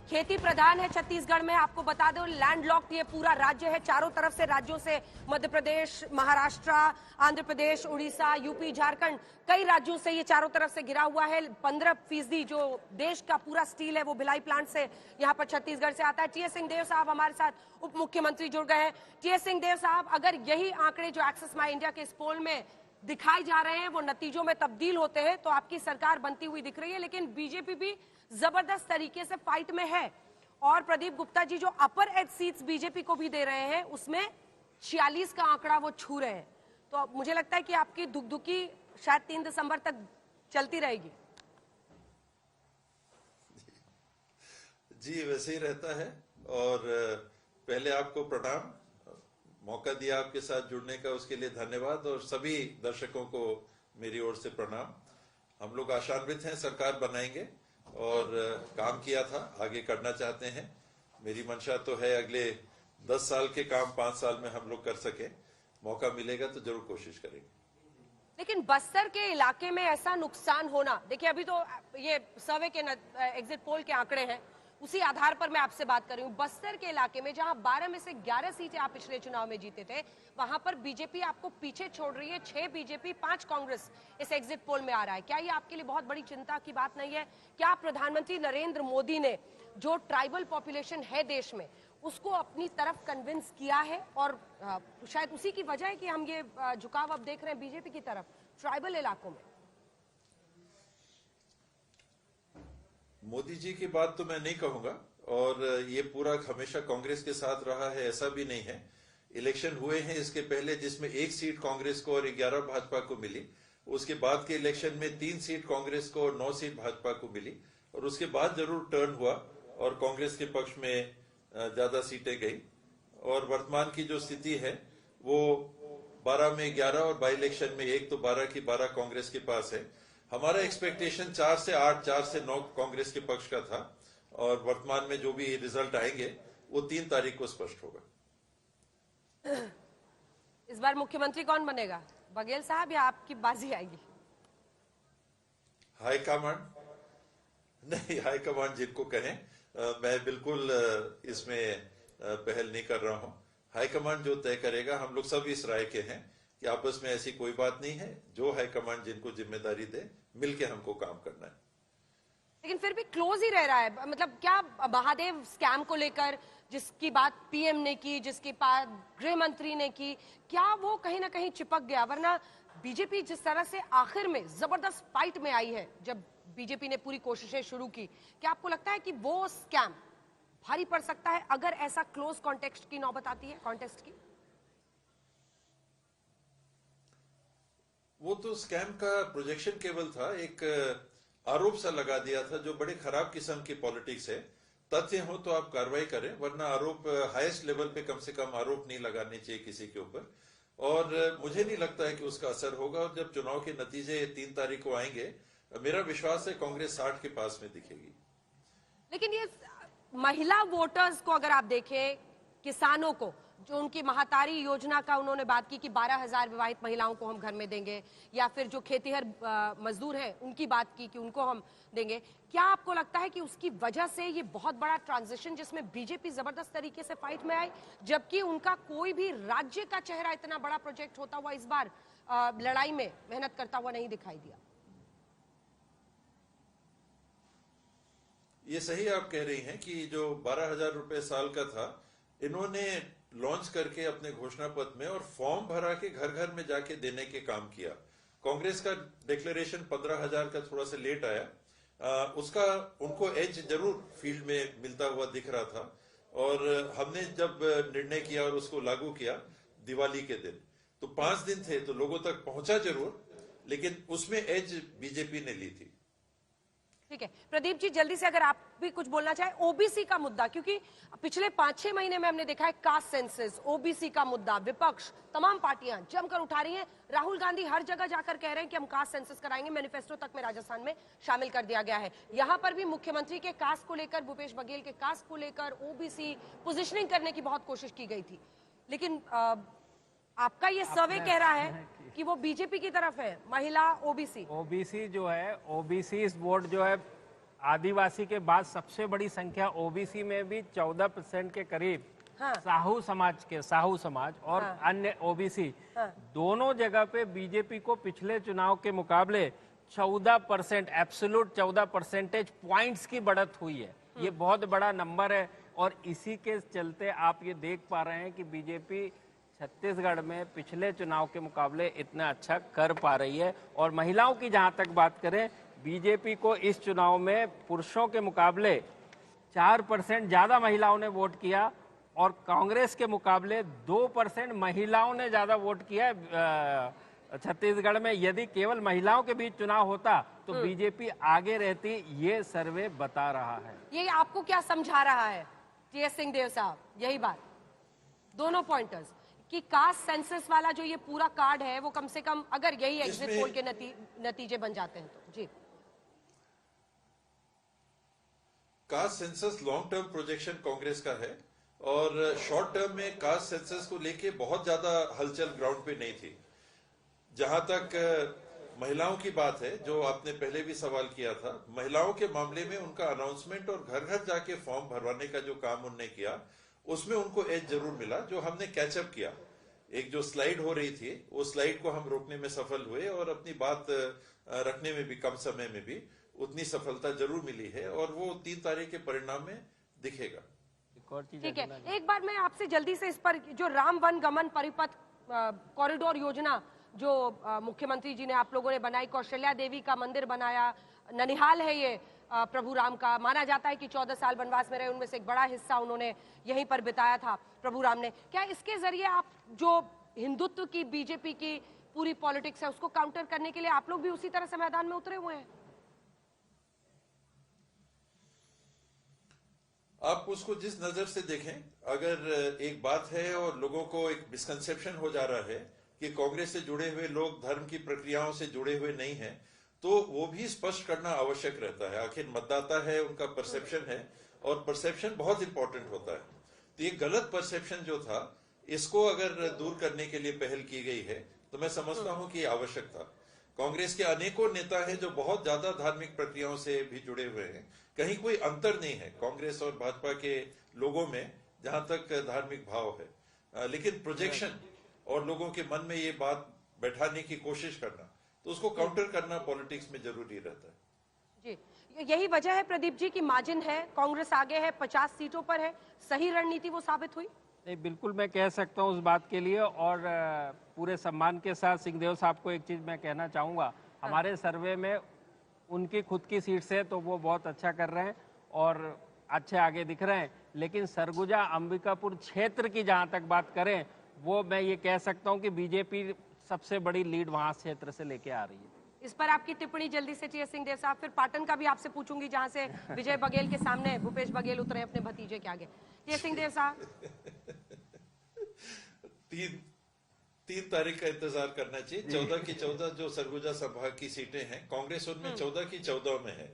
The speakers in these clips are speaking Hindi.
खेती प्रधान है छत्तीसगढ़ में। आपको बता दो लैंडलॉक्ड ये पूरा राज्य है, चारों तरफ से राज्यों से, मध्य प्रदेश, महाराष्ट्र, आंध्र प्रदेश, उड़ीसा, यूपी, झारखंड, कई राज्यों से ये चारों तरफ से घिरा हुआ है। 15% जो देश का पूरा स्टील है वो भिलाई प्लांट से यहाँ पर छत्तीसगढ़ से आता है। टीएस सिंहदेव साहब हमारे साथ उप मुख्यमंत्री जुड़ गए हैं। टीएस सिंहदेव साहब, अगर यही आंकड़े जो एक्सेस माई इंडिया के इस पोल में दिखाए जा रहे हैं वो नतीजों में तब्दील होते हैं तो आपकी सरकार बनती हुई दिख रही है, लेकिन बीजेपी भी जबरदस्त तरीके से फाइट में है। और प्रदीप गुप्ता जी जो अपर एज सीट्स बीजेपी को भी दे रहे हैं उसमें 46 का आंकड़ा वो छू रहे हैं। तो मुझे लगता है कि आपकी दुखदुकी शायद 3 दिसंबर तक चलती रहेगी। जी वैसे ही रहता है। और पहले आपको प्रणाम, मौका दिया आपके साथ जुड़ने का उसके लिए धन्यवाद, और सभी दर्शकों को मेरी ओर से प्रणाम। हम लोग आशान्वित हैं, सरकार बनाएंगे और काम किया था, आगे करना चाहते हैं। मेरी मंशा तो है अगले 10 साल के काम 5 साल में हम लोग कर सके। मौका मिलेगा तो जरूर कोशिश करेंगे। लेकिन बस्तर के इलाके में ऐसा नुकसान होना, देखिए अभी तो ये सर्वे के एग्जिट पोल के आंकड़े हैं, उसी आधार पर मैं आपसे बात कर रही हूँ। बस्तर के इलाके में जहां 12 में से 11 सीटें आप पिछले चुनाव में जीते थे, वहां पर बीजेपी आपको पीछे छोड़ रही है। 6 बीजेपी 5 कांग्रेस इस एग्जिट पोल में आ रहा है। क्या ये आपके लिए बहुत बड़ी चिंता की बात नहीं है? क्या प्रधानमंत्री नरेंद्र मोदी ने जो ट्राइबल पॉपुलेशन है देश में उसको अपनी तरफ कन्विंस किया है, और शायद उसी की वजह है कि हम ये झुकाव अब देख रहे हैं बीजेपी की तरफ ट्राइबल इलाकों में? मोदी जी की बात तो मैं नहीं कहूंगा, और ये पूरा हमेशा कांग्रेस के साथ रहा है ऐसा भी नहीं है। इलेक्शन हुए हैं इसके पहले जिसमें 1 सीट कांग्रेस को और 11 भाजपा को मिली। उसके बाद के इलेक्शन में 3 सीट कांग्रेस को और 9 सीट भाजपा को मिली, और उसके बाद जरूर टर्न हुआ और कांग्रेस के पक्ष में ज्यादा सीटें गई। और वर्तमान की जो स्थिति है वो 12 में 11 और बाई इलेक्शन में 1, तो 12 की 12 कांग्रेस के पास है। हमारा एक्सपेक्टेशन 4 से 8, 4 से 9 कांग्रेस के पक्ष का था, और वर्तमान में जो भी रिजल्ट आएंगे वो 3 तारीख को स्पष्ट होगा। इस बार मुख्यमंत्री कौन बनेगा, बघेल साहब या आपकी बाजी आएगी? हाईकमांड नहीं, हाईकमांड जिनको कहें, मैं बिल्कुल इसमें पहल नहीं कर रहा हूं। हाईकमांड जो तय करेगा, हम लोग सब इस राय के हैं कि आपस में ऐसी कोई बात नहीं है। जो हाईकमांड जिनको जिम्मेदारी दे, मिलके हमको काम करना है। लेकिन फिर भी क्लोज ही रह रहा है। मतलब क्या महादेव स्कैम को लेकर जिसकी बात पीएम ने की, जिसकी बात गृह मंत्री ने की, क्या वो कहीं ना कहीं चिपक गया? वरना बीजेपी जिस तरह से आखिर में जबरदस्त फाइट में आई है, जब बीजेपी ने पूरी कोशिशें शुरू की, क्या आपको लगता है कि वो स्कैम भारी पड़ सकता है अगर ऐसा क्लोज कॉन्टेक्स्ट की नौबत आती है? कॉन्टेक्स्ट की वो तो स्कैम का प्रोजेक्शन केवल था, एक आरोप सा लगा दिया था जो बड़े खराब किस्म की पॉलिटिक्स है। तथ्य हो तो आप कार्रवाई करें, वरना आरोप हाईएस्ट लेवल पे कम से कम आरोप नहीं लगाने चाहिए किसी के ऊपर। और मुझे नहीं लगता है कि उसका असर होगा। और जब चुनाव के नतीजे 3 तारीख को आएंगे, मेरा विश्वास है कांग्रेस 60 के पास में दिखेगी। लेकिन ये महिला वोटर्स को अगर आप देखें, किसानों को, जो उनकी महातारी योजना का उन्होंने बात की कि 12,000 विवाहित महिलाओं को हम घर में देंगे, या फिर जो खेतीहर मजदूर हैं उनकी बात की कि उनको हम देंगे, क्या आपको लगता है कि उसकी वजह से ये बहुत बड़ा ट्रांजिशन जिसमें बीजेपी जबरदस्त तरीके से फाइट में आई, जबकि उनका कोई भी राज्य का चेहरा इतना बड़ा प्रोजेक्ट होता हुआ इस बार लड़ाई में मेहनत करता हुआ नहीं दिखाई दिया? ये सही आप कह रही हैं कि जो 12,000 रुपए साल का था, इन्होंने लॉन्च करके अपने घोषणा पत्र में और फॉर्म भरा के घर घर में जाके देने के काम किया। कांग्रेस का डिक्लेरेशन 15,000 का थोड़ा सा लेट आया। उसका उनको एज जरूर फील्ड में मिलता हुआ दिख रहा था। और हमने जब निर्णय किया और उसको लागू किया दिवाली के दिन, तो 5 दिन थे तो लोगों तक पहुंचा जरूर, लेकिन उसमें एज बीजेपी ने ली थी। ठीक है प्रदीप जी, जल्दी से अगर आप भी कुछ बोलना चाहें, ओबीसी का मुद्दा, क्योंकि पिछले 5-6 महीने में हमने देखा है कास्ट सेंसस, ओबीसी का मुद्दा विपक्ष तमाम पार्टियां जमकर उठा रही हैं। राहुल गांधी हर जगह जाकर कह रहे हैं कि हम कास्ट सेंसस कराएंगे, मैनिफेस्टो तक में राजस्थान में शामिल कर दिया गया है। यहां पर भी मुख्यमंत्री के कास्ट को लेकर, भूपेश बघेल के कास्ट को लेकर ओबीसी पोजिशनिंग करने की बहुत कोशिश की गई थी, लेकिन आपका ये सर्वे कह रहा है कि वो बीजेपी की तरफ है। महिला ओबीसी जो है, ओबीसी वोट जो है आदिवासी के बाद सबसे बड़ी संख्या ओबीसी में भी 14% के करीब हाँ। साहू समाज और हाँ। अन्य ओबीसी हाँ। दोनों जगह पे बीजेपी को पिछले चुनाव के मुकाबले 14% एब्सोल्यूट 14 परसेंटेज पॉइंट्स की बढ़त हुई है। ये बहुत बड़ा नंबर है और इसी के चलते आप ये देख पा रहे हैं कि बीजेपी छत्तीसगढ़ में पिछले चुनाव के मुकाबले इतना अच्छा कर पा रही है। और महिलाओं की जहां तक बात करें, बीजेपी को इस चुनाव में पुरुषों के मुकाबले 4% ज्यादा महिलाओं ने वोट किया और कांग्रेस के मुकाबले 2% महिलाओं ने ज्यादा वोट किया छत्तीसगढ़ में। यदि केवल महिलाओं के बीच चुनाव होता तो बीजेपी आगे रहती, ये सर्वे बता रहा है। ये आपको क्या समझा रहा है टीएस सिंहदेव साहब? यही बात, दोनों पॉइंटर्स कि कास्ट सेंसस वाला जो ये पूरा कार्ड है वो कम से कम अगर यही एग्जिट पोल के नतीजे बन जाते हैं तो जी। Caste census long term projection Congress का है और शॉर्ट टर्म में कास्ट सेंसस को लेके बहुत ज्यादा हलचल ग्राउंड पे नहीं थी। जहां तक महिलाओं की बात है, जो आपने पहले भी सवाल किया था, महिलाओं के मामले में उनका अनाउंसमेंट और घर घर जाके फॉर्म भरवाने का जो काम उनने किया उसमें उनको एज जरूर मिला, जो हमने कैचअप किया। एक जो स्लाइड हो रही थी वो स्लाइड को हम रोकने में सफल हुए और अपनी बात रखने में भी कम समय में भी उतनी सफलता जरूर मिली है और वो 3 तारीख के परिणाम में दिखेगा। ठीक है, एक बार मैं आपसे जल्दी से इस पर जो राम वन गमन परिपथ कॉरिडोर योजना जो मुख्यमंत्री जी ने आप लोगों ने बनाई, कौशल्या देवी का मंदिर बनाया, ननिहाल है ये प्रभु राम का, माना जाता है कि 14 साल वनवास में रहे, उनमें से एक बड़ा हिस्सा उन्होंने यहीं पर बिताया था प्रभु राम ने। क्या इसके जरिए आप जो हिंदुत्व की बीजेपी की पूरी पॉलिटिक्स है उसको काउंटर करने के लिए आप लोग भी उसी तरह से मैदान में उतरे हुए हैं? आप उसको जिस नजर से देखें, अगर एक बात है और लोगों को एक मिसकंसेप्शन हो जा रहा है कि कांग्रेस से जुड़े हुए लोग धर्म की प्रक्रियाओं से जुड़े हुए नहीं हैं, तो वो भी स्पष्ट करना आवश्यक रहता है। आखिर मतदाता है, उनका परसेप्शन है और परसेप्शन बहुत इंपॉर्टेंट होता है। तो ये गलत परसेप्शन जो था, इसको अगर दूर करने के लिए पहल की गई है तो मैं समझता हूं कि आवश्यक था। कांग्रेस के अनेकों नेता हैं जो बहुत ज्यादा धार्मिक प्रक्रियाओं से भी जुड़े हुए हैं, कहीं कोई अंतर नहीं है कांग्रेस और भाजपा के लोगों में जहां तक धार्मिक भाव है, लेकिन प्रोजेक्शन और लोगों के मन में ये बात बैठाने की कोशिश करना, तो उसको काउंटर करना पॉलिटिक्स में जरूरी रहता है। जी, यही वजह है प्रदीप जी की मार्जिन है, कांग्रेस आगे है, 50 सीटों पर है, सही रणनीति वो साबित हुई? नहीं, बिल्कुल मैं कह सकता हूँ उस बात के लिए। और पूरे सम्मान के साथ सिंहदेव साहब को एक चीज मैं कहना चाहूंगा, हमारे सर्वे में उनकी खुद की सीट से तो वो बहुत अच्छा कर रहे हैं और अच्छे आगे दिख रहे हैं, लेकिन सरगुजा अंबिकापुर क्षेत्र की जहां तक बात करें, वो मैं ये कह सकता हूं कि बीजेपी सबसे बड़ी लीड वहां क्षेत्र से लेके आ रही है। इस पर आपकी टिप्पणी जल्दी से टीएस सिंहदेव साहब, फिर पाटन का भी आपसे पूछूंगी जहां से विजय बघेल के सामने भूपेश बघेल उतरे अपने भतीजे के आगे। टीएस सिंहदेव साहब, 3 तारीख का इंतजार करना चाहिए। 14 की 14 जो सरगुजा संभाग की सीटें हैं, कांग्रेस उनमें 14 की 14 में है।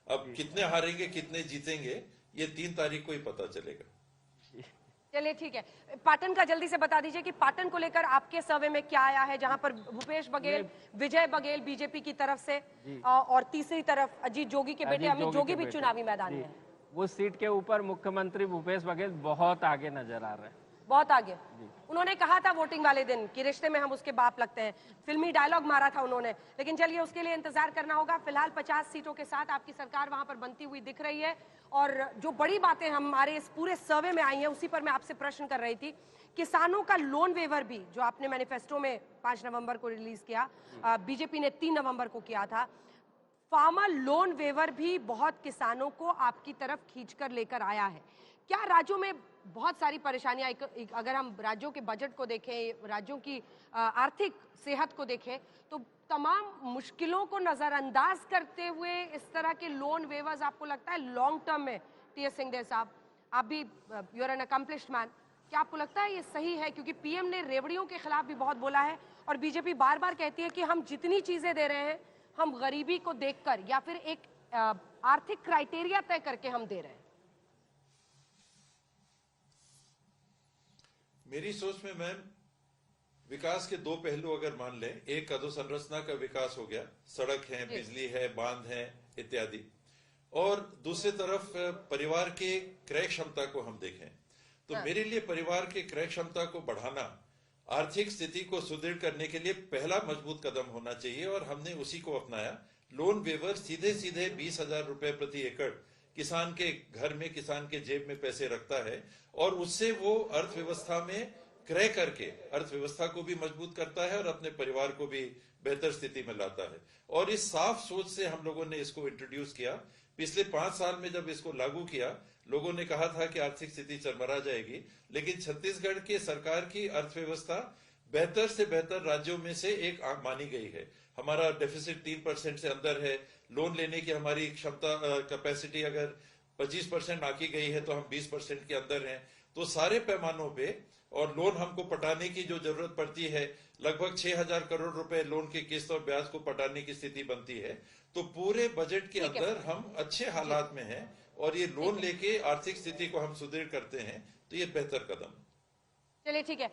अब कितने हारेंगे कितने जीतेंगे ये 3 तारीख को ही पता चलेगा। चलिए ठीक है, पाटन का जल्दी से बता दीजिए कि पाटन को लेकर आपके सर्वे में क्या आया है, जहां पर भूपेश बघेल, विजय बघेल बीजेपी की तरफ से और तीसरी तरफ अजीत जोगी के बेटे अमित जोगी भी चुनावी मैदान में है। वो सीट के ऊपर मुख्यमंत्री भूपेश बघेल बहुत आगे नजर आ रहे हैं, बहुत आगे। उन्होंने कहा था वोटिंग वाले दिन कि रिश्ते में हम उसके बाप लगते हैं, फिल्मी डायलॉग मारा था उन्होंने, लेकिन चलिए उसके लिए इंतजार करना होगा। फिलहाल 50 सीटों के साथ आपकी सरकार वहां पर बनती हुई दिख रही है। और जो बड़ी बातें हमारे इस पूरे सर्वे में आई हैं उसी पर मैं आपसे प्रश्न कर रही थी। किसानों का लोन वेवर भी जो आपने मैनिफेस्टो में 5 नवंबर को रिलीज किया, बीजेपी ने 3 नवंबर को किया था, फार्मर लोन वेवर भी बहुत किसानों को आपकी तरफ खींचकर लेकर आया है। क्या राज्यों में बहुत सारी परेशानियां, अगर हम राज्यों के बजट को देखें, राज्यों की आर्थिक सेहत को देखें, तो तमाम मुश्किलों को नजरअंदाज करते हुए इस तरह के लोन वेवर्स आपको लगता है लॉन्ग टर्म में, टीएस सिंहदेव साहब आप भी you are an accomplished man, क्या आपको लगता है ये सही है? क्योंकि पीएम ने रेवड़ियों के खिलाफ भी बहुत बोला है और बीजेपी बार बार कहती है कि हम जितनी चीजें दे रहे हैं हम गरीबी को देखकर या फिर एक आर्थिक क्राइटेरिया तय करके हम दे रहे हैं। मेरी सोच में मैम, विकास के 2 पहलू अगर मान लें, एक अधोसंरचना का विकास हो गया, सड़क है, बिजली है, बांध है इत्यादि, और दूसरी तरफ परिवार के क्रय क्षमता को हम देखें तो मेरे लिए परिवार के क्रय क्षमता को बढ़ाना आर्थिक स्थिति को सुदृढ़ करने के लिए पहला मजबूत कदम होना चाहिए और हमने उसी को अपनाया। लोन वेवर सीधे सीधे 20,000 रुपए प्रति एकड़ किसान के घर में, किसान के जेब में पैसे रखता है और उससे वो अर्थव्यवस्था में क्रय करके अर्थव्यवस्था को भी मजबूत करता है और अपने परिवार को भी बेहतर स्थिति में लाता है। और इस साफ सोच से हम लोगों ने इसको इंट्रोड्यूस किया। पिछले 5 साल में जब इसको लागू किया, लोगों ने कहा था कि आर्थिक स्थिति चरमरा जाएगी, लेकिन छत्तीसगढ़ की सरकार की अर्थव्यवस्था बेहतर से बेहतर राज्यों में से एक मानी गई है। हमारा डेफिसिट 3% से अंदर है। लोन लेने की हमारी क्षमता कैपेसिटी अगर 25% आकी गई है तो हम 20% के अंदर हैं। तो सारे पैमानों पे और लोन हमको पटाने की जो जरूरत पड़ती है, लगभग 6,000 करोड़ रुपए लोन की किस्त और ब्याज को पटाने की स्थिति बनती है। तो पूरे बजट के अंदर हम अच्छे हालात में हैं और ये लोन लेके आर्थिक स्थिति को हम सुदृढ़ करते हैं तो ये बेहतर कदम। चलिए ठीक है।